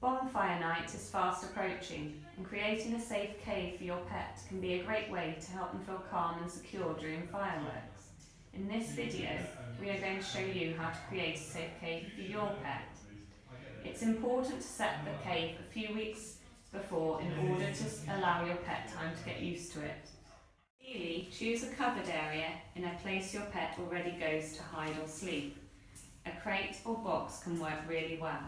Bonfire night is fast approaching, and creating a safe cave for your pet can be a great way to help them feel calm and secure during fireworks. In this video, we are going to show you how to create a safe cave for your pet. It's important to set the cave a few weeks before in order to allow your pet time to get used to it. Ideally, choose a covered area in a place your pet already goes to hide or sleep. A crate or box can work really well.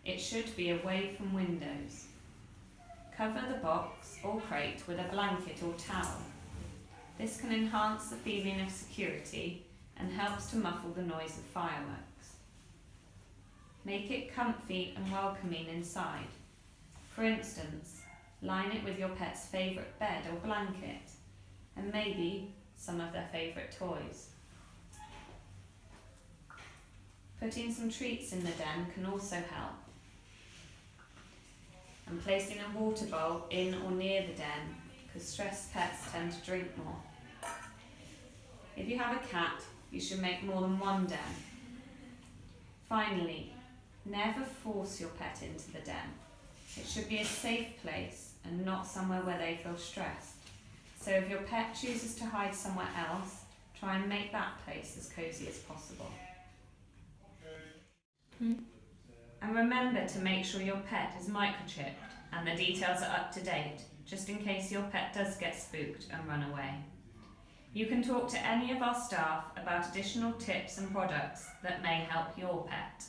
It should be away from windows. Cover the box or crate with a blanket or towel. This can enhance the feeling of security and helps to muffle the noise of fireworks. Make it comfy and welcoming inside. For instance, line it with your pet's favourite bed or blanket, and maybe some of their favourite toys. Putting some treats in the den can also help. And placing a water bowl in or near the den, because stressed pets tend to drink more. If you have a cat, you should make more than one den. Finally, never force your pet into the den. It should be a safe place and not somewhere where they feel stressed. So if your pet chooses to hide somewhere else, try and make that place as cosy as possible. And remember to make sure your pet is microchipped and the details are up to date, just in case your pet does get spooked and run away. You can talk to any of our staff about additional tips and products that may help your pet.